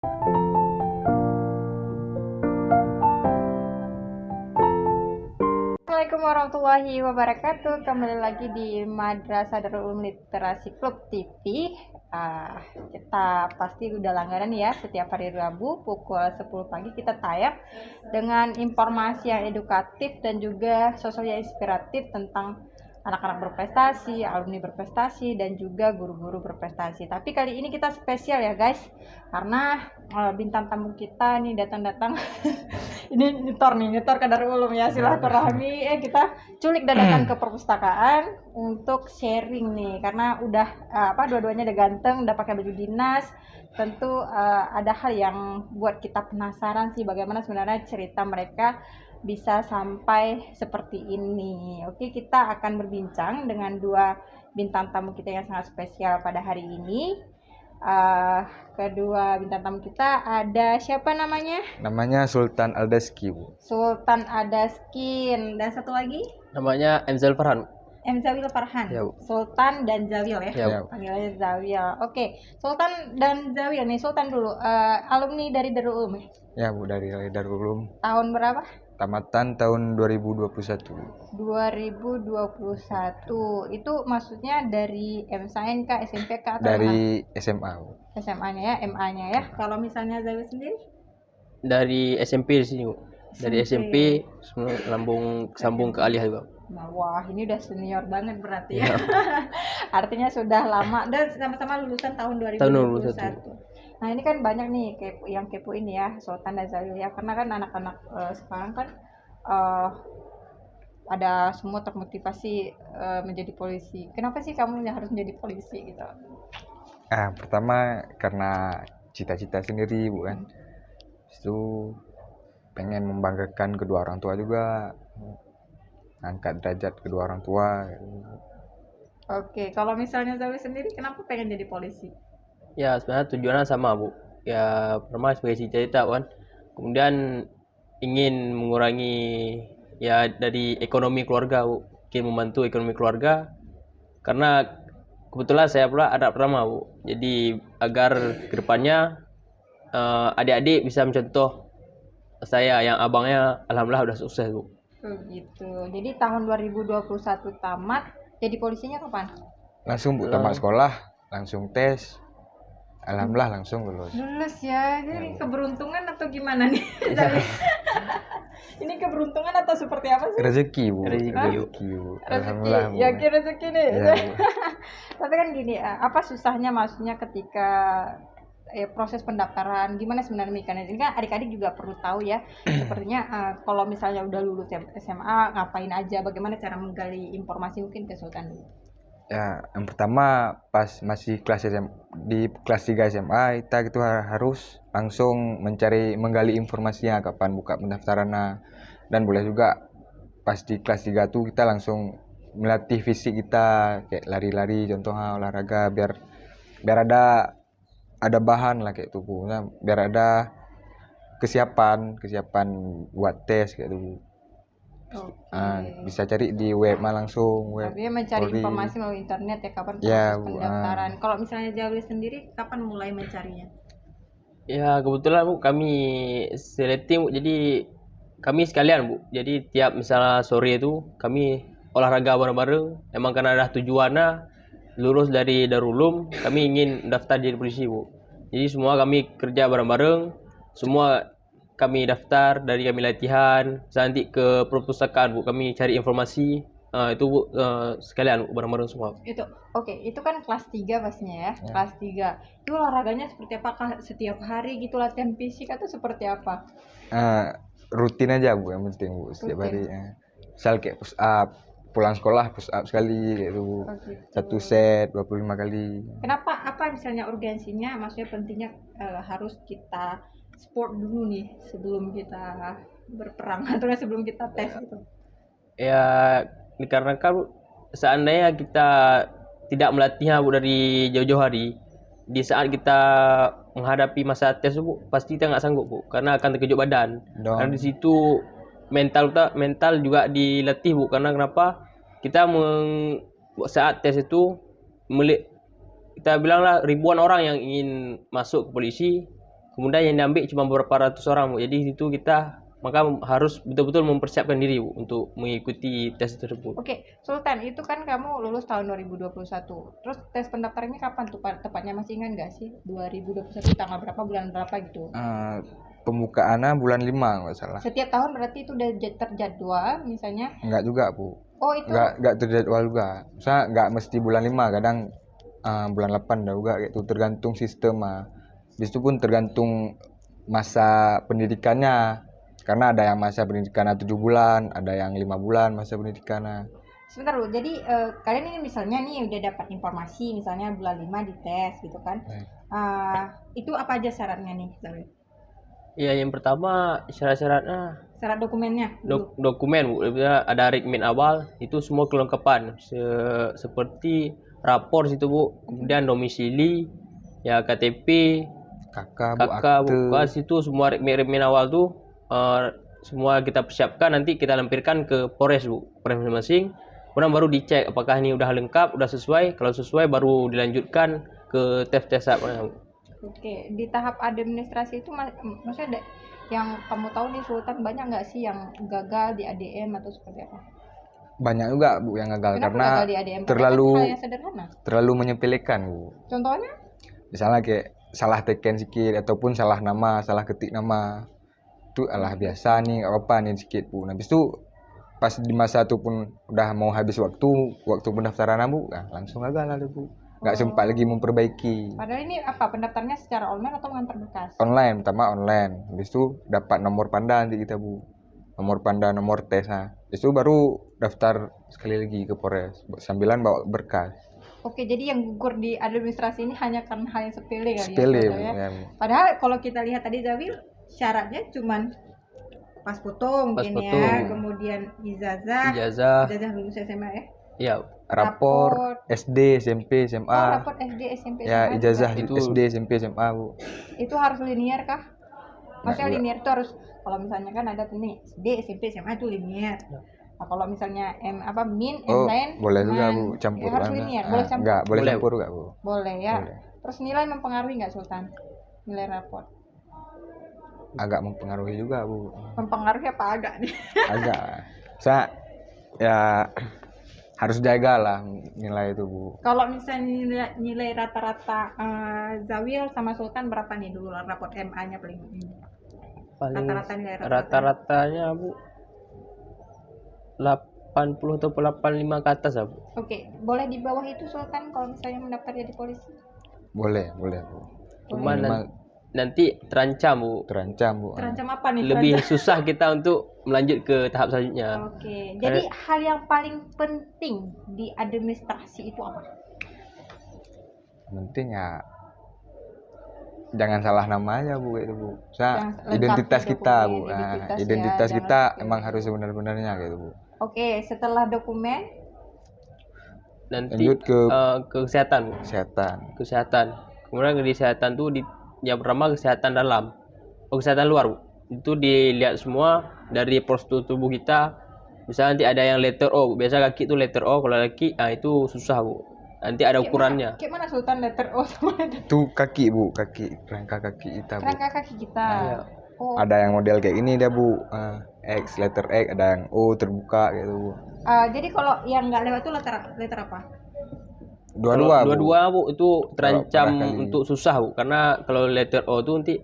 Assalamualaikum warahmatullahi wabarakatuh. Kembali lagi di Madrasah Darul Ulum Literasi Klub TV. Kita pasti udah langganan ya, setiap hari Rabu pukul 10 pagi kita tayang dengan informasi yang edukatif dan juga sosok yang inspiratif tentang anak-anak berprestasi, alumni berprestasi, dan juga guru-guru berprestasi. Tapi kali ini kita spesial ya guys, karena bintang tamu kita nih datang-datang. Ini nyetor ke Darul Ulum ya, silaturahmi. Kita culik dan datang ke perpustakaan untuk sharing nih, karena udah dua-duanya udah ganteng, udah pakai baju dinas. Tentu ada hal yang buat kita penasaran sih, bagaimana sebenarnya cerita mereka bisa sampai seperti ini. Oke, kita akan berbincang dengan dua bintang tamu kita yang sangat spesial pada hari ini. Kedua bintang tamu kita ada siapa namanya? Namanya Sultan Aldaski, Bu. Sultan Adaskin, dan satu lagi Namanya Emzal Farhan. Zawil Farhan. Ya, Bu. Sultan dan Zawil ya. Ya, Bu. Panggilannya Zawil. Oke, Sultan dan Zawil nih. Sultan dulu, alumni dari Darul Ulum ya? Ya, Bu, dari Darul Ulum. Tahun berapa? Tamatan tahun 2021. 2021. Itu maksudnya dari MSN kah, SMP kah, atau Dari SMA, Bu. SMA-nya ya, MA-nya ya. Kalau misalnya Zawil sendiri? Dari SMP di sini, Bu. Dari SMP sambung ke aliyah juga. Nah, wah, ini udah senior banget berarti ya. Artinya sudah lama dan sama-sama lulusan tahun 2021. Nah, ini kan banyak nih yang kepo ini ya, Sultan dan Zawil ya. Karena kan anak-anak sekarang kan ada semua termotivasi menjadi polisi. Kenapa sih kamu yang harus menjadi polisi gitu? Pertama karena cita-cita sendiri, Bu kan. Itu pengen membanggakan kedua orang tua juga. Angkat derajat kedua orang tua. Oke, kalau misalnya Zawil sendiri kenapa pengen jadi polisi? Ya, sebenarnya tujuannya sama, Bu. Ya, pertama sebagai cita-cita kan. Kemudian ingin mengurangi ya dari ekonomi keluarga, Bu. Ingin membantu ekonomi keluarga. Karena kebetulan saya pula anak pertama, Bu. Jadi agar kedepannya adik-adik bisa mencontoh saya yang abangnya alhamdulillah udah sukses, Bu. Gitu. Jadi tahun 2021 tamat, jadi polisinya kapan? Langsung, Bu, tamat sekolah, langsung tes. Alhamdulillah langsung lulus. Lulus ya. Ini keberuntungan atau gimana nih? Ini keberuntungan atau seperti apa sih? Rezeki, Bu. Rezeki, Bu. Rezeki. Alhamdulillah, Bu. Yakin rezeki nih. Ya, Bu. Tapi kan gini, apa susahnya maksudnya ketika proses pendaftaran, gimana sebenarnya mekanisme? Ini kan adik-adik juga perlu tahu ya. Sepertinya kalau misalnya udah lulus SMA, ngapain aja, bagaimana cara menggali informasi, mungkin ke Sultan dulu. Ya, yang pertama pas masih di kelas 3 SMA kita gitu harus langsung menggali informasinya kapan buka pendaftaran, dan boleh juga pas di kelas 3 tuh kita langsung melatih fisik kita kayak lari-lari, contoh olahraga biar ada bahan lah kayak tubuh, biar ada kesiapan buat tes kayak tubuh. Bisa cari di web langsung. Artinya mencari informasi melalui internet ya, kapan proses pendaftaran. Kalau misalnya Zawil sendiri kapan mulai mencarinya? Ya, kebetulan, Bu, kami seletim, Bu. Jadi kami sekalian, Bu. Jadi tiap misalnya sore itu kami olahraga bareng-bareng. Emang karena ada tujuannya lulus dari Darul Ulum, kami ingin daftar jadi polisi, Bu. Jadi semua kami kerja bareng-bareng, semua kami daftar, dari kami latihan, nanti ke perpustakaan, Bu, kami cari informasi. Itu, Bu, sekalian, Bu, bareng-bareng semua. Itu oke, itu kan kelas 3 pastinya ya. Kelas 3. Itu olahraganya seperti apa? Setiap hari gitu latihan fisik atau seperti apa? Rutin aja, Bu, yang penting, Bu, setiap hari. Misal kayak push up, pulang sekolah push up sekali kayak itu. Gitu. 1 set 25 kali. Kenapa, apa misalnya urgensinya, maksudnya pentingnya harus kita sport dulu nih sebelum kita berperang atau sebelum kita tes gitu? Ya, dikarenakan seandainya kita tidak melatihnya, Bu, dari jauh-jauh hari, di saat kita menghadapi masa tes, Bu, pasti kita nggak sanggup, Bu, karena akan terkejut badan. Karena di situ mental juga dilatih, Bu. Karena kenapa? Kita saat tes itu kita bilanglah ribuan orang yang ingin masuk ke polisi, kemudian yang diambil cuma beberapa ratus orang, Bu. Jadi itu kita maka harus betul-betul mempersiapkan diri, Bu, untuk mengikuti tes tersebut. Oke, Sultan, itu kan kamu lulus tahun 2021. Terus tes pendaftarannya kapan tuh? Tepatnya masih ingat nggak sih? 2021 tanggal berapa, bulan berapa gitu? Pembukaannya bulan 5 nggak salah. Setiap tahun berarti itu udah terjadwal misalnya? Enggak juga, Bu. Oh, itu Enggak terjadwal juga. Misalnya enggak mesti bulan 5, kadang bulan 8 dah juga gitu, tergantung sistem. Habis itu pun tergantung masa pendidikannya. Karena ada yang masa pendidikannya 7 bulan, ada yang 5 bulan masa pendidikannya. sebentar loh. Jadi kalian ini misalnya nih udah dapat informasi misalnya bulan 5 dites gitu kan. Itu apa aja syaratnya nih, Zawil? Ya, yang pertama syarat-syaratnya Syarat dokumennya dulu. dokumen, Bu. Ada rekening awal, itu semua kelengkapan seperti rapor situ, Bu. Kemudian domisili, ya KTP, Kakak, Bu, akte, itu semua rekening awal tuh semua kita persiapkan, nanti kita lampirkan ke Polres, Bu. Polres masing-masing. Kemudian baru dicek apakah ini udah lengkap, udah sesuai. Kalau sesuai baru dilanjutkan ke tes-tes apa. Oke, di tahap administrasi itu maksudnya yang kamu tahu nih Sultan, banyak nggak sih yang gagal di ADM atau seperti apa? Banyak juga, Bu, yang gagal. Kenapa Karena gagal di ADM? terlalu Karena kan hal yang sederhana. terlalu menyepelekan, Bu. Contohnya? Misalnya kayak salah teken sedikit ataupun salah nama, salah ketik nama. Itu alah biasa nih, apa nih sedikit, Bu. Nah, habis itu pas di masa itu pun udah mau habis waktu pendaftaran, Bu, langsung gagal lah, Bu. Nggak sempat lagi memperbaiki. Padahal ini apa, pendaftarnya secara online atau mengantar berkas? Online, pertama online. Habis itu dapat nomor panda nanti kita, Bu. Nomor panda, nomor tes. Habis itu baru daftar sekali lagi ke Polres sambilan bawa berkas. Oke, jadi yang gugur di administrasi ini hanya karena hal yang sepele kali Sepele, ya, Bu, ya. ya. Padahal kalau kita lihat tadi Zawil, syaratnya cuman pas foto mungkin foto. ya, kemudian ijazah lulus SMA ya. Iya, Rapor SD, SMP, SMA. Rapor SD, SMP, Ya, SMA ijazah juga. Itu SD, SMP, SMA, Bu. Itu harus linear kah? Maksudnya Enggak. linear itu harus, kalau misalnya kan ada tuh nih SD, SMP, SMA itu linear. Nah, kalau misalnya min, lain boleh juga, Bu, campur. ya, harus linear, boleh campur. Enggak, boleh Boleh, campur enggak, Bu? Boleh ya. Boleh. Terus nilai mempengaruhi nggak Sultan? Nilai rapor? Agak mempengaruhi juga, Bu. Mempengaruhi apa agak nih? Agak. Saya ya harus jaga lah nilai itu, Bu. Kalau misalnya nilai rata-rata Zawil sama Sultan berapa nih dulu raport MA-nya paling ini? paling Rata-rata nilai rata-ratanya, Bu, 80 atau 85 ke atas, Bu. Oke, boleh di bawah itu Sultan kalau misalnya mendaftar jadi polisi? Boleh, Bu. Cuma Minimal nanti terancam, Bu. terancam, Bu. Terancam apa nih? Lebih susah kita untuk melanjut ke tahap selanjutnya. Oke, jadi hal yang paling penting di administrasi itu apa? Penting ya jangan salah namanya, Bu, itu, Bu. Yang lengkap Identitas di kita, Bu. dokumen, Nah, identitas identitas ya, kita jangan emang sepele. harus sebenar-benarnya gitu, Bu. Oke, setelah dokumen, Nanti Lanjut ke ke kesehatan, Bu. kesehatan. Kemudian di kesehatan tuh yang pertama kesehatan dalam, kesehatan luar, Bu. Itu dilihat semua dari postur tubuh kita. Misalnya nanti ada yang letter O, biasa kaki itu letter O, kalau laki itu susah, Bu. Nanti ada ukurannya. kayak mana Sultan letter O sama letter Itu kaki, Bu, kerangka kaki kita, Bu. kerangka kaki kita? Iya. Oh, Ada yang model kayak ini dia, Bu. X, letter X, ada yang O terbuka gitu, Bu. jadi kalau yang nggak lewat itu letter apa? Dua-dua, Bu. Dua-dua, Bu, itu terancam Kalau barangkali- untuk susah, Bu. Karena kalau letter O itu nanti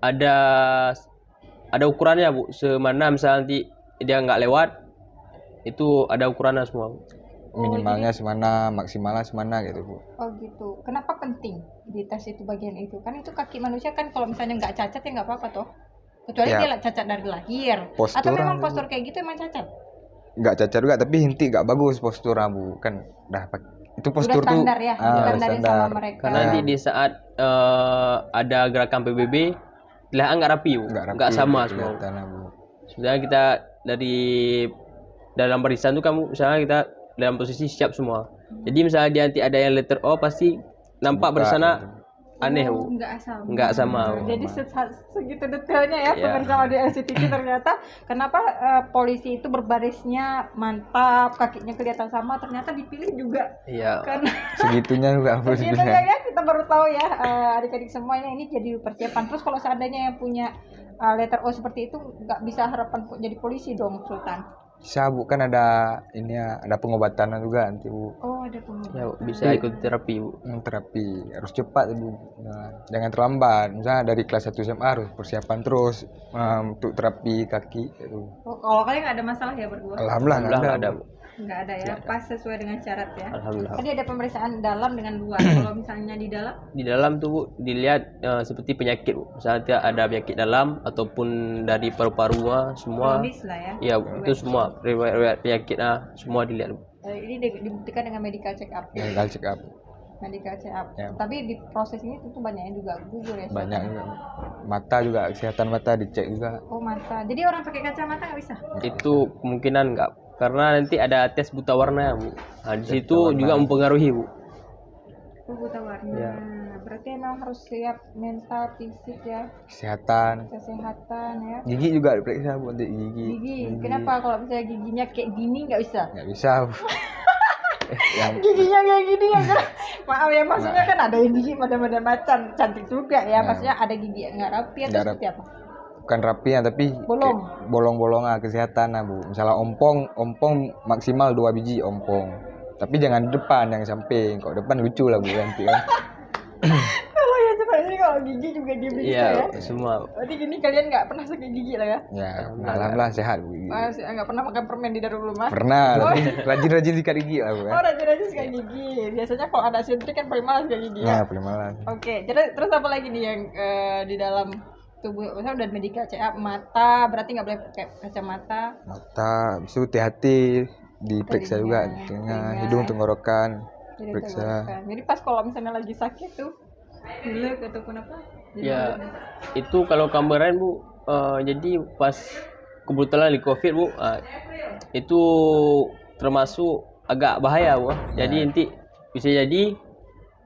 ada ukurannya, Bu. Semana misalnya nanti dia nggak lewat, itu ada ukurannya semua, Bu. Minimalnya semana, maksimalnya semana gitu, Bu. Oh gitu. Kenapa penting di tes itu bagian itu? Kan itu kaki manusia kan kalau misalnya nggak cacat ya nggak apa-apa toh. Kecuali Ya. dia cacat dari lahir. Postur Atau memang aja, postur kayak gitu emang cacat? Nggak cacat juga, tapi inti nggak bagus posturnya, Bu. Kan itu postur Udah tuh standar ya, distandarin sama mereka. Karena nanti di saat ada gerakan PBB, kelihatan nggak rapi, Bu. Nggak sama semua. kelihatannya, Bu. Sebenarnya kita dari dalam barisan tuh kamu misalnya kita dalam posisi siap semua. Jadi misalnya dia nanti ada yang letter O pasti nampak Buka, bersana gitu. aneh Bu. Nggak sama Bu. Jadi segitu detailnya ya Iya. pemirsa audio LCTV ternyata kenapa polisi itu berbarisnya mantap, kakinya kelihatan sama, ternyata dipilih juga Iya. karena Segitunya juga segitunya bosnya. ya kita baru tahu ya adik-adik semuanya ini jadi persiapan. Terus kalau seandainya yang punya letter O seperti itu nggak bisa harapan jadi polisi dong Sultan. Bisa Bu, kan ada ini ya, ada pengobatan juga nanti Bu. Oh ada pengobatan. Ya, bisa ikut terapi Bu. Terapi harus cepat Bu. Nah, jangan terlambat. Misalnya dari kelas 1 SMA harus persiapan terus untuk terapi kaki gitu. Oh, kalau kalian nggak ada masalah ya berdua? Alhamdulillah nggak Alhamdulillah ada. nggak ada Bu. Bu. Nggak ada ya, Nggak ada. pas sesuai dengan syarat ya. Alhamdulillah. Tadi ada pemeriksaan dalam dengan luar. Kalau misalnya di dalam, Di dalam tuh Bu dilihat seperti penyakit Bu. Misalnya ada penyakit dalam ataupun dari paru-paru semua. kronis lah ya. Ya itu semua riwayat penyakit semua dilihat Bu. Ini dibuktikan dengan medical check up. Medical check up Medical check up. Ya. Tapi di proses ini tentu banyak yang juga gugur ya. Sultan? banyak juga. Mata juga, kesehatan mata dicek juga. Oh mata. Jadi orang pakai kacamata nggak bisa? Itu kemungkinan enggak karena nanti ada tes buta warna Bu. Nah, di Tes situ buta warna. juga mempengaruhi Bu. Oh buta warna. Ya. Berarti emang harus siap mental, fisik ya, Kesehatan. kesehatan ya. Gigi juga diperiksa Bu, untuk gigi. Gigi. Kenapa kalau misalnya giginya kayak gini nggak bisa? Nggak bisa Bu. Yang Giginya kayak gini ya kan? Maaf ya maksudnya kan ada yang gigi pada macan cantik juga ya. Ya. Maksudnya ada gigi yang nggak rapi atau Nggak seperti apa? bukan rapi ya, tapi Bolong. kayak bolong-bolong kesehatan Bu. Misalnya ompong maksimal 2 biji ompong. Tapi jangan di depan, yang samping. Kalau depan lucu lah Bu nanti kan. Kalau ya sebenarnya kalau gigi juga dia bisa Iya ya. semua. Berarti gini kalian nggak pernah sakit gigi lah ya? Ya, alhamdulillah sehat Bu. Nggak pernah makan permen di Darul Ulumah? Pernah, tapi rajin-rajin sikat gigi lah Bu Oh kan. rajin-rajin sikat gigi. Biasanya kalau ada sentri kan paling malas sikat gigi ya. Nah, paling malas. Oke, terus apa lagi nih yang di dalam tubuh? Misalnya udah medical check up, mata berarti nggak boleh pakai kacamata. Mata, habis itu hati-hati diperiksa juga, telinga. hidung, tenggorokan, Jadi periksa. tenggorokan. Jadi pas kalau misalnya lagi sakit tuh, pilek ataupun apa? Jadi Ya boleh. itu kalau gambaran Bu. Jadi pas kebetulan di COVID Bu, itu termasuk agak bahaya Bu. Jadi nanti bisa jadi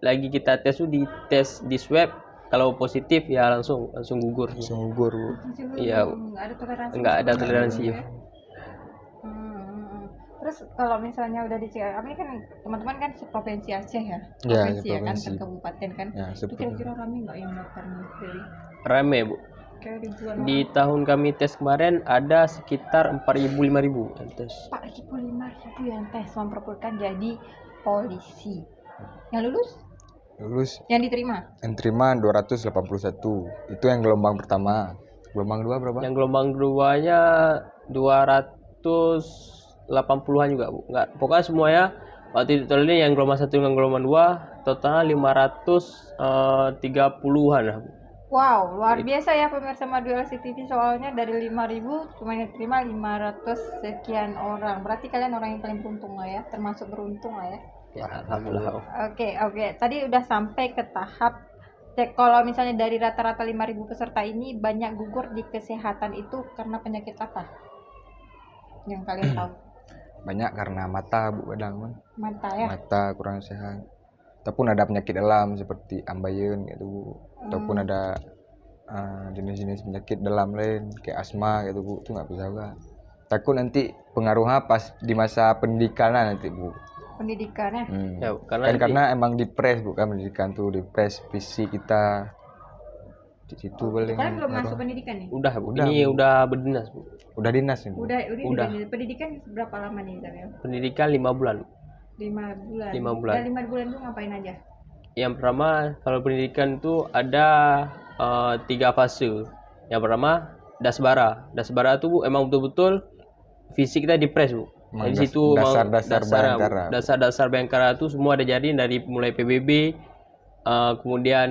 lagi kita tes tuh di tes di swab, kalau positif ya langsung gugur. Langsung gugur Bu. Iya, nggak ada toleransi. Nggak ada seperti toleransi itu ya. Terus kalau misalnya udah di CRM ini kan teman-teman kan seprovinsi Aceh ya, Ya, provinsi ya kan, seprovinsi. kabupaten kan. Ya, Itu seperti kira-kira rame nggak yang daftar nih? Rame Bu. Kayak ribuan Di tahun kami tes kemarin ada sekitar 4.000-5.000 yang tes. 4.000-5.000 yang tes memperpulkan jadi polisi. Yang lulus? Lulus Yang diterima? yang terima 281. Itu yang gelombang pertama. Gelombang 2 berapa? Yang gelombang keduanya 280-an juga Bu. Enggak, pokoknya semuanya waktu itu totalnya yang gelombang 1 dengan gelombang 2 totalnya 530-an lah Bu. Wow, luar biasa ya pemirsa Madu LCTV, soalnya dari 5.000 cuma yang diterima 500 sekian orang. Berarti kalian orang yang paling beruntung lah ya, termasuk beruntung lah ya. Ya, alhamdulillah. Oke. Tadi udah sampai ke tahap cek kalau misalnya dari rata-rata 5.000 peserta ini banyak gugur di kesehatan itu karena penyakit apa? Yang kalian tahu? Banyak karena mata Bu kadang kan. Mata ya. Mata kurang sehat. Ataupun ada penyakit dalam seperti ambeien gitu Bu. Ataupun ada jenis-jenis penyakit dalam lain kayak asma gitu Bu. Itu nggak bisa juga. Takut nanti pengaruhnya pas di masa pendidikan nanti Bu. Pendidikannya. Ya, Karena emang dipres bukan pendidikan tuh, dipres fisik kita di situ paling Kalian belum ngaruh. masuk pendidikan nih? Udah Bu. Udah, Ini Bu. udah berdinas Bu. Udah dinas nih Bu. Udah. Udah. Pendidikan berapa lama nih Samuel? Pendidikan 5 bulan. 5 bulan. 5 bulan. Dan 5 bulan itu ngapain aja? Yang pertama kalau pendidikan itu ada 3 fase. Yang pertama dasbara. Dasbara itu Bu emang betul-betul fisik kita dipres Bu. Emang Di situ dasar-dasar Bayangkara. Dasar-dasar Bayangkara itu semua ada jadi dari mulai PBB, kemudian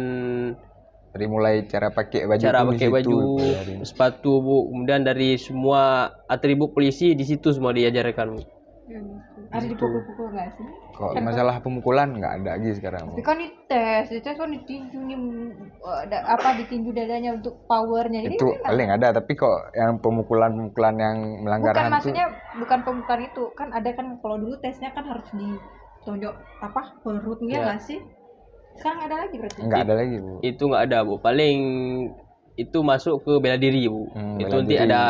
Dari mulai cara pakai baju, cara pun di pakai situ baju, diajarin. sepatu Bu, kemudian dari semua atribut polisi di situ semua diajarkan Bu. Ada dipukul-pukul nggak sih? Kok masalah pemukulan nggak ada lagi sekarang Bu. Tapi kan dites kan ditinju nih, ditinju dadanya untuk powernya. Ini Itu kan paling ada, tapi kok yang pemukulan yang melanggar bukan HAM tuh maksudnya bukan pemukulan itu kan ada kan kalau dulu tesnya kan harus ditonjok perutnya Ya. nggak sih? Sekarang ada lagi berarti? Enggak ada lagi, Bu. Itu nggak ada Bu, paling itu masuk ke bela diri Bu. Itu Bela nanti diri. ada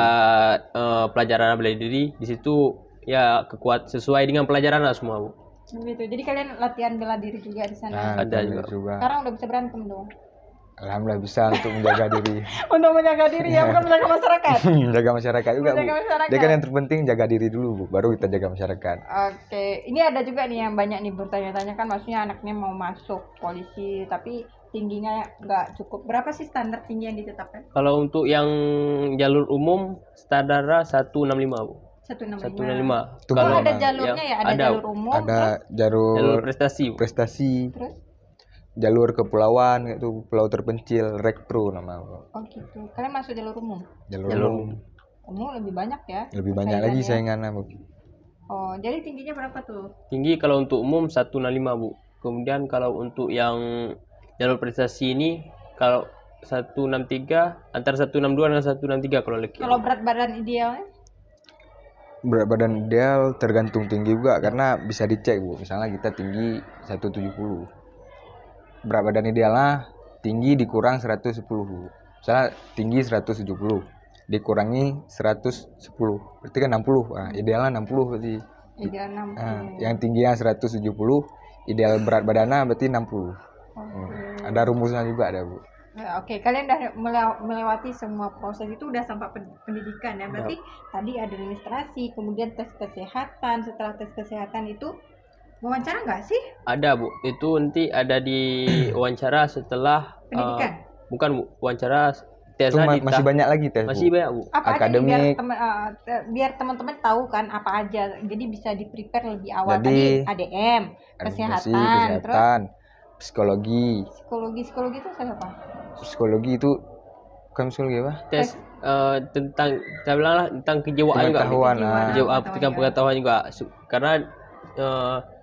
pelajaran bela diri di situ ya, sesuai dengan pelajaran lah semua Bu. Gitu. Jadi kalian latihan bela diri juga di sana. Ada Alhamdulillah juga. Sekarang udah bisa berantem dong. Alhamdulillah bisa untuk menjaga diri. Untuk menjaga diri ya, bukan menjaga masyarakat. Menjaga masyarakat juga, Bu. Menjaga masyarakat. Dia kan yang terpenting jaga diri dulu, Bu, baru kita jaga masyarakat. Oke, ini ada juga nih yang banyak nih bertanya-tanya kan, maksudnya anaknya mau masuk polisi tapi tingginya nggak cukup. Berapa sih standar tinggi yang ditetapkan? Kalau untuk yang jalur umum standarnya 165 Bu. 165. 165. Itu Oh, Kalau ada memang jalurnya ya, ada jalur umum, ada jalur jalur prestasi Bu. prestasi, terus jalur kepulauan itu pulau terpencil, Rekpro nama, Bu. oh gitu. Kalian masuk jalur umum. Jalur Jalur umum. Umum lebih banyak ya. Lebih banyak lagi saingannya. saingannya, Bu. Oh, jadi tingginya berapa tuh? Tinggi kalau untuk umum 165 Bu. Kemudian kalau untuk yang jalur prestasi ini kalau 163, antara 162 dan 163 kalau laki. Kalau berat badan idealnya? Berat badan ideal tergantung tinggi juga karena bisa dicek, Bu. Misalnya kita tinggi 170. Berat badan idealnya tinggi dikurang 110, Bu. Misalnya tinggi 170 dikurangi 110 berarti kan 60. Nah, idealnya 60 berarti. Ideal 60. Nah, yang tingginya 170 ideal berat badannya berarti 60. Oke. Ada rumusnya juga ada, Bu. Ya, oke, kalian udah melewati semua proses itu, udah sampai pendidikan ya. Berarti tadi administrasi, kemudian tes kesehatan. Setelah tes kesehatan itu wawancara nggak sih? Ada Bu, itu nanti ada di wawancara setelah Pendidikan? bukan Bu, wawancara tes Itu masih banyak lagi tes, masih Bu. banyak Bu. Apa aja nih, Akademik. biar teman-teman tahu kan apa aja. Jadi bisa di prepare lebih awal. Jadi, Tadi ADM, Administrasi, kesehatan, terus kesehatan, psikologi. psikologi itu apa? Psikologi itu bukan psikologi apa? Tes tentang saya bilang lah tentang kejiwaan juga. Pengetahuan. Kejiwaan. Kejiwaan, tentang pengetahuan juga. Karena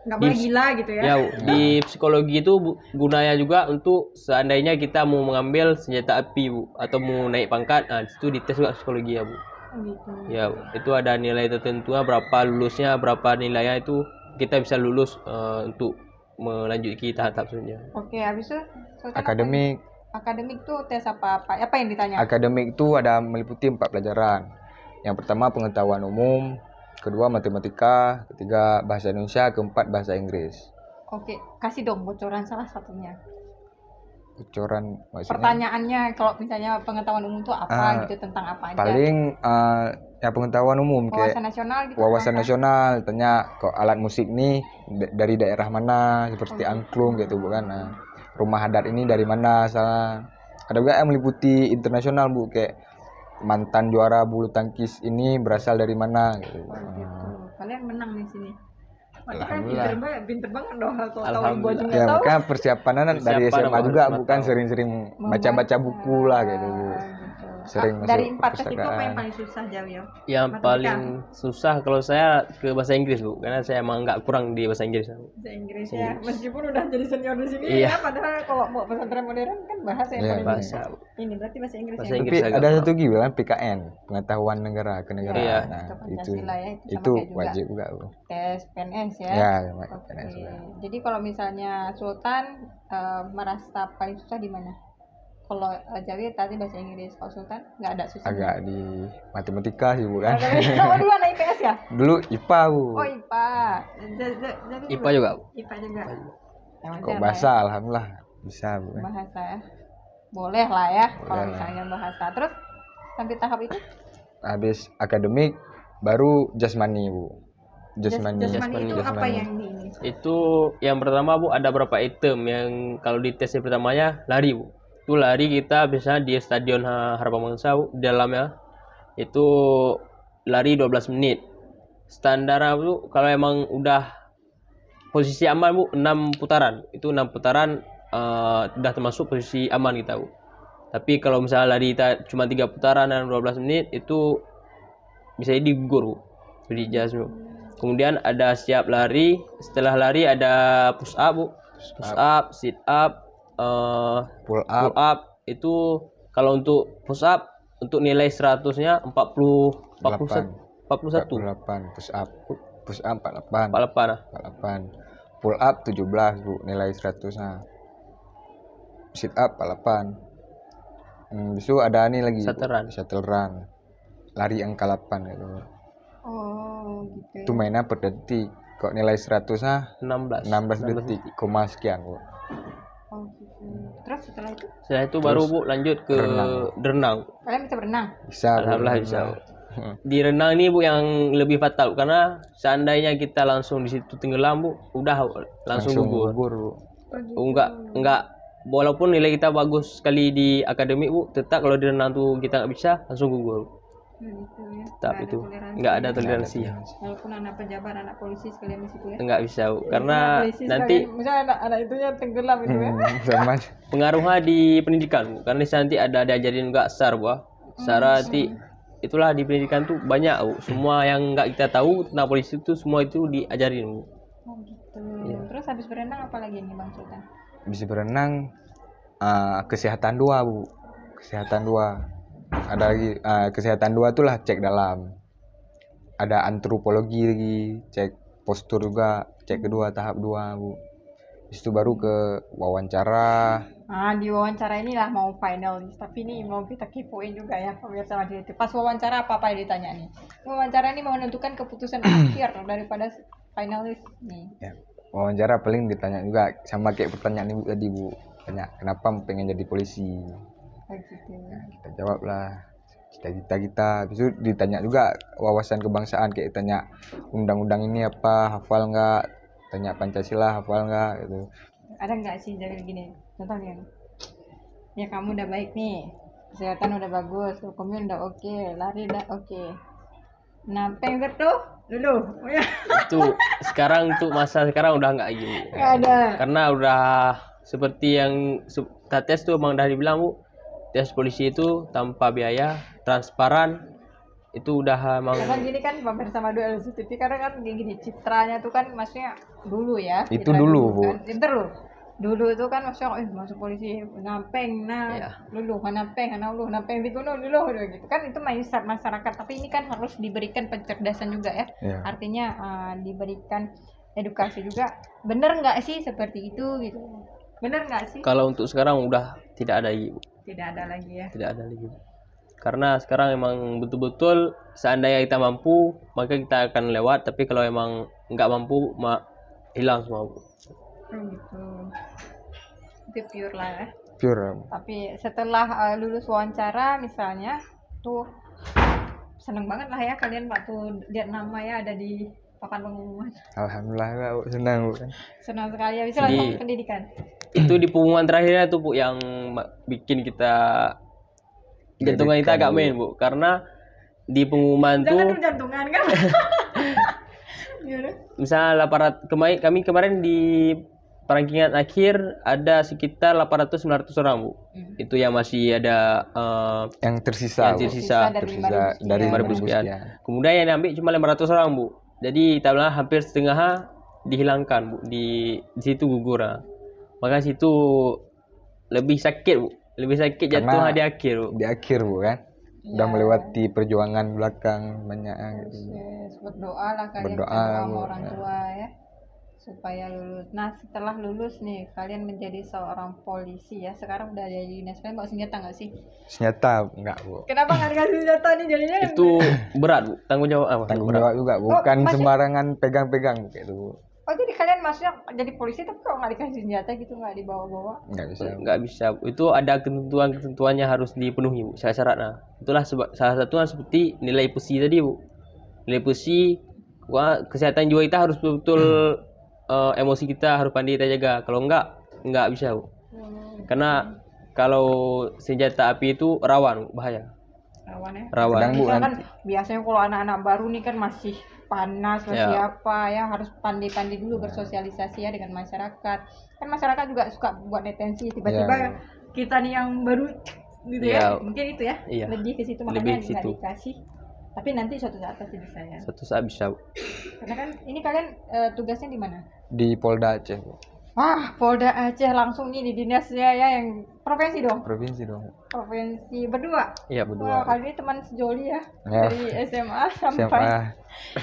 Nggak boleh gila gitu ya? ya di psikologi itu gunanya juga untuk seandainya kita mau mengambil senjata api Bu, atau mau naik pangkat, nah itu dites juga psikologi ya Bu. Gitu. Ya itu ada nilai tertentunya, berapa lulusnya, berapa nilainya, itu kita bisa lulus untuk melanjutkan tahap selanjutnya. Oke, habis itu Sultan Akademik. akademik tuh tes apa yang ditanya? Akademik itu ada meliputi 4 pelajaran. Yang pertama pengetahuan umum, kedua matematika, ketiga bahasa Indonesia, keempat bahasa Inggris. Oke, kasih dong bocoran salah satunya. Bocoran maksudnya Pertanyaannya kalau misalnya pengetahuan umum tuh apa gitu, tentang apa aja? paling ya pengetahuan umum kayak Wawasan nasional gitu. wawasan kan? nasional, tanya kok alat musik nih dari daerah mana, seperti Oh, angklung gitu bukan. Nah, rumah adat ini dari mana asalnya. Ada juga yang meliputi internasional, Bu, kayak mantan juara bulu tangkis ini berasal dari mana gitu. Oh, gitu. Kalian menang di sini. Wah, kan Alhamdulillah. pinter banget dong kalau tahu ibu Alhamdulillah. aja Ya nggak tahu. makanya persiapannya dari Persiapan SMA harus juga, matang. bukan sering-sering baca-baca buku lah gitu, Bu. Gitu. Sering Dari masuk 4 tes itu apa yang perpustakaan. paling susah jauh ya? Yang Matematika. paling susah kalau saya ke bahasa Inggris Bu, karena saya emang nggak kurang di bahasa Inggris. Bahasa Inggris ya, meskipun udah jadi senior di sini Iya. ya, padahal kalau mau pesantren modern kan bahasa yang Iya, paling bahasa. ini berarti bahasa Inggris Bahasa ya. Inggris. Tapi agak ada kurang. satu lagi kan PKN, pengetahuan negara kenegaraan. Iya. Nah, Itu itu Pancasila ya, itu sama itu kayak juga. wajib juga, Bu. Tes PNS ya. Ya, Oke. PNS juga. Jadi kalau misalnya Sultan merasa paling susah di mana? Kalau Jawi tadi bahasa Inggris, kalau Sultan nggak ada susah. Agak di matematika sih, Bu kan. Oh, dulu anak IPS ya? Dulu IPA, Bu. Oh, IPA. Jawi IPA juga Bu. IPA juga. Ya, wajar Kok lah bahasa alhamdulillah bisa, Bu ya. kan. Bahasa ya. Boleh lah ya kalau Boleh lah. misalnya bahasa. Terus sampai tahap itu Habis akademik baru jasmani, Bu. Jasmani. jasmani itu apa jasmani. yang di ini? Itu yang pertama Bu, ada berapa item yang kalau di tes yang pertamanya lari Bu. Itu lari kita biasanya di Stadion Harapan Bangsa Bu, di dalamnya itu lari 12 menit. Standar Bu kalau emang udah posisi aman Bu 6 putaran. Itu 6 putaran udah termasuk posisi aman kita Bu. Tapi kalau misalnya lari kita cuma 3 putaran dan 12 menit itu bisa jadi gugur Bu. Jadi jas Bu. Kemudian ada siap lari, setelah lari ada push up Bu. Push up, sit up, Pull pull up, up. Itu kalau untuk push up untuk nilai 100-nya 41 48, push up. Push up 48. 48 lah. 48. Pull up 17, Bu, nilai 100-nya. sit up balapan. Besok ada nih lagi Shuttle run. lari angka 8 gitu. Oh, gitu. Itu mainnya per detik. Kok nilai 100 16 detik, koma sekian Bu. Oh, gitu. Terus setelah itu Setelah itu baru Bu lanjut ke renang. kalian bisa berenang? Bisa Bu, Alhamdulillah renang. bisa. Di renang ini Bu yang lebih fatal karena seandainya kita langsung di situ tenggelam Bu, udah langsung gugur. Bu. Oh, gitu. Enggak walaupun nilai kita bagus sekali di akademik Bu, tetap kalau di renang tuh kita nggak bisa langsung gugur. Gitu ya. Tetap Nggak ada itu toleransi nggak ada ya? toleransi. Walaupun anak pejabat, anak polisi sekalian di situ ya. Nggak bisa Bu, karena Anak polisi nanti sekalian, misalnya anak itunya tenggelam itu ya. Sama pengaruhnya di pendidikan Bu, karena nanti ada diajarin juga SAR Bu. SAR nanti itulah di pendidikan tuh banyak Bu. Semua yang nggak kita tahu tentang polisi itu semua itu diajarin Bu. Oh gitu. Terus habis berenang apa lagi nih Bang Sultan? bisa berenang. Kesehatan 2 Bu, kesehatan 2 ada lagi. Kesehatan 2 tuh lah cek dalam, ada antropologi lagi, cek postur juga, cek kedua tahap 2 Bu. Habis itu baru ke wawancara. Di wawancara inilah mau finalis, tapi ini mau kita kepoin juga ya pemirsa Majelis itu. Pas wawancara apa yang ditanya nih? Wawancara ini menentukan keputusan akhir daripada finalis nih. Ya, wawancara paling ditanya juga sama kayak pertanyaan Ibu tadi Bu, tanya kenapa pengen jadi polisi. Gitu. Kita jawab lah cita-cita kita. Habis itu ditanya juga wawasan kebangsaan, kayak tanya undang-undang ini apa, hafal nggak, tanya Pancasila hafal nggak gitu. Ada nggak sih jadi gini contohnya, ya kamu udah baik nih, kesehatan udah bagus, hukumnya udah oke, lari udah oke, nah pengen tuh dulu ya Itu sekarang tuh masa sekarang udah nggak gini. nggak ada. Karena udah seperti yang tes tuh emang udah dibilang Bu, tes polisi itu tanpa biaya, transparan, itu udah emang. Karena gini kan pemirsa Madu LCTV, karena kan gini citranya tuh kan maksudnya dulu ya. Itu citra dulu, Bu. Kan. Pinter loh. Dulu itu kan maksudnya masuk polisi nampeng Iya. dulu nampeng di gunung dulu gitu kan, itu mindset masyarakat. Tapi ini kan harus diberikan pencerdasan juga ya. Ya. Artinya diberikan edukasi juga. Bener nggak sih seperti itu gitu? Bener nggak sih? Kalau untuk sekarang udah tidak ada lagi Bu. Tidak ada lagi ya. Tidak ada lagi Bu. Karena sekarang emang betul-betul seandainya kita mampu maka kita akan lewat, tapi kalau emang nggak mampu hilang semua Bu. Gitu. Itu pure lah ya. Pure. Tapi setelah lulus wawancara misalnya tuh seneng banget lah ya kalian waktu lihat nama ya ada di papan pengumuman. Alhamdulillah Bu, senang Bu kan. Senang sekali ya, bisa langsung pendidikan. Itu di pengumuman terakhirnya tuh Bu yang bikin kita jantungan kita agak main Bu, karena di pengumuman Jangan tuh jantungan kan. Gimana? misalnya 800 kami kemarin di rankingan akhir ada sekitar 800-900 orang Bu. Itu yang masih ada Yang tersisa yang Bu. tersisa Dari 5.000 5.000 sekian. sekian. Kemudian yang diambil cuma 500 orang Bu. Jadi tablah hampir setengah dihilangkan Bu, di situ gugur. Maka situ lebih sakit Bu, lebih sakit jatuh Karena di akhir Bu. Di akhir Bu kan. Udah melewati perjuangan belakang banyak gitu. Yes, berdoa lah kalian, Berdoa, berdoa sama Bu. orang tua ya supaya lulus. Nah setelah lulus nih kalian menjadi seorang polisi ya, sekarang udah ada di dinas, kalian bawa senjata nggak sih? Senjata enggak Bu. Kenapa nggak dikasih senjata nih jadinya? Itu berat Bu, tanggung jawab apa? Tanggung Berat. jawab juga, bukan masih- sembarangan pegang-pegang kayak itu Bu. Oh jadi kalian maksudnya jadi polisi tapi kalau nggak dikasih senjata gitu, nggak dibawa-bawa? Enggak bisa. Nggak bisa Bu. Itu ada ketentuannya harus dipenuhi Bu, syarat-syaratnya. Itulah salah satunya seperti nilai PUSI tadi Bu. Nilai PUSI, kesehatan jiwa kita harus betul-betul emosi kita harus pandai kita jaga. Kalau nggak bisa Bu. Karena kalau senjata api itu rawan, bahaya. Rawan ya. Rawan. Kadang, Bu, Misalkan nanti- biasanya kalau anak-anak baru nih kan masih panas, masih Ya. apa ya, harus pandai-pandai dulu bersosialisasi ya dengan masyarakat. Kan masyarakat juga suka buat detensi, tiba-tiba Ya. kita nih yang baru gitu Ya. ya. Mungkin itu ya. Iya. Lebih ke situ, makanya Lebih ke nggak situ. dikasih. Tapi nanti suatu saat pasti bisa ya. Satu saat bisa Bu. Karena kan ini kalian tugasnya di mana? Di Polda Aceh Bu. Wah, Polda Aceh langsung nih di dinasnya ya, yang provinsi dong. Provinsi dong. Provinsi berdua. Iya Wah, berdua. kali ini teman sejoli ya. Ya. Dari SMA sampai Siapa?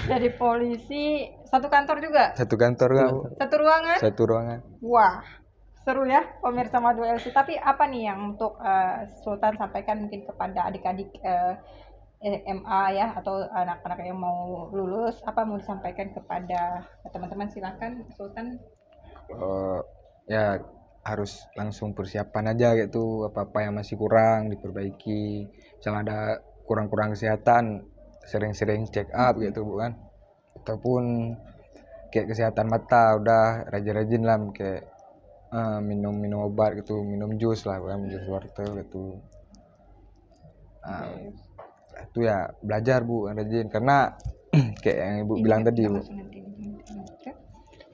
dari polisi, satu kantor juga, Satu kantor enggak Bu? satu ruangan. Satu ruangan. Wah, Seru ya pemirsa Madu LC. Tapi apa nih yang untuk Sultan sampaikan mungkin kepada adik-adik SMA ya, atau anak-anak yang mau lulus, apa mau disampaikan kepada teman-teman? Silakan Sultan. Ya harus langsung persiapan aja gitu, apa-apa yang masih kurang diperbaiki. Misalnya ada kurang-kurang kesehatan, sering-sering check up gitu bukan, ataupun kayak kesehatan mata udah rajin-rajin lah kayak minum obat gitu, minum jus lah bukan, jus wortel gitu. Itu ya belajar Bu rajin, karena kayak yang ibu bilang tadi Bu,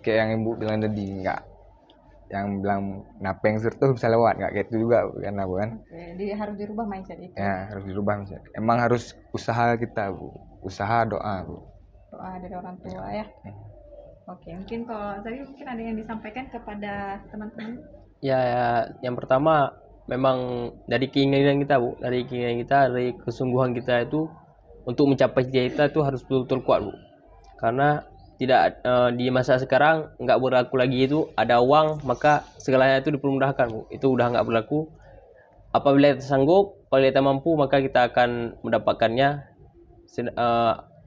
kayak yang ibu bilang tadi, nggak yang bilang napeng tuh bisa lewat, nggak kayak itu juga karena Bu kan. Jadi harus dirubah mindset itu. Ya harus dirubah mindset. Emang harus usaha kita Bu, usaha doa Bu. Doa dari orang tua ya. Oke, mungkin kalau tadi mungkin ada yang disampaikan kepada teman-teman. Ya, yang pertama memang dari keinginan kita Bu, dari keinginan kita, dari kesungguhan kita itu untuk mencapai cita-cita itu harus betul-betul kuat Bu. Karena tidak di masa sekarang nggak berlaku lagi itu ada uang maka segalanya itu dipermudahkan Bu. Itu udah nggak berlaku. Apabila kita sanggup, apabila kita mampu maka kita akan mendapatkannya.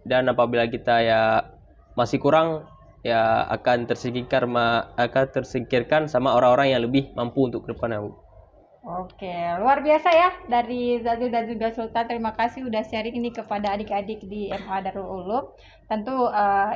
Dan apabila kita ya masih kurang ya akan tersingkirkan sama orang-orang yang lebih mampu untuk ke depannya Bu. Oke, luar biasa ya dari Zazul dan juga Sultan. Terima kasih udah sharing ini kepada adik-adik di MA Darul Ulum. Tentu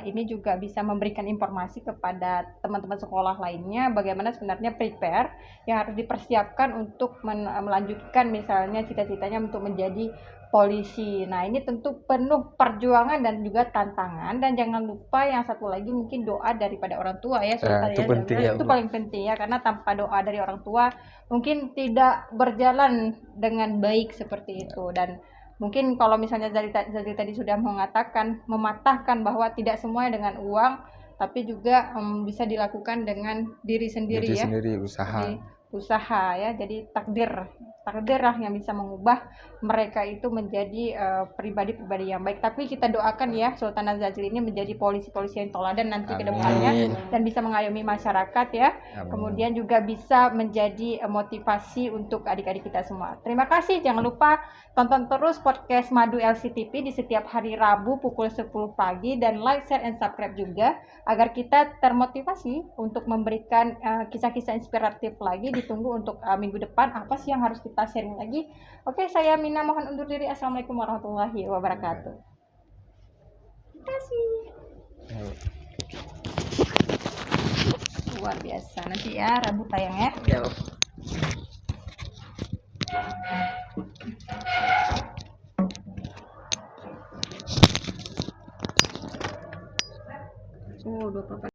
ini juga bisa memberikan informasi kepada teman-teman sekolah lainnya bagaimana sebenarnya prepare yang harus dipersiapkan untuk melanjutkan misalnya cita-citanya untuk menjadi polisi. Nah, ini tentu penuh perjuangan dan juga tantangan, dan jangan lupa yang satu lagi mungkin doa daripada orang tua ya Sultan Itu ya. penting ya, Itu Bu. paling penting ya, karena tanpa doa dari orang tua mungkin tidak berjalan dengan baik seperti itu. Dan mungkin kalau misalnya Zali tadi sudah mengatakan, mematahkan bahwa tidak semuanya dengan uang, tapi juga bisa dilakukan dengan diri sendiri ya. Sendiri usaha. Jadi, usaha ya. Jadi takdir lah yang bisa mengubah mereka itu menjadi pribadi-pribadi yang baik. Tapi kita doakan ya Sultan Azazil ini menjadi polisi-polisi yang teladan nanti ke depannya dan bisa mengayomi masyarakat ya. Amin. Kemudian juga bisa menjadi motivasi untuk adik-adik kita semua. Terima kasih. Jangan lupa tonton terus podcast Madu LCTV di setiap hari Rabu pukul 10 pagi, dan like, share, and subscribe juga agar kita termotivasi untuk memberikan kisah-kisah inspiratif lagi. Ditunggu untuk minggu depan apa sih yang harus kita sharing lagi. Oke, saya Mina mohon undur diri. Assalamualaikum warahmatullahi wabarakatuh. Terima kasih. Luar biasa. Nanti ya Rabu tayang ya. Oh, 24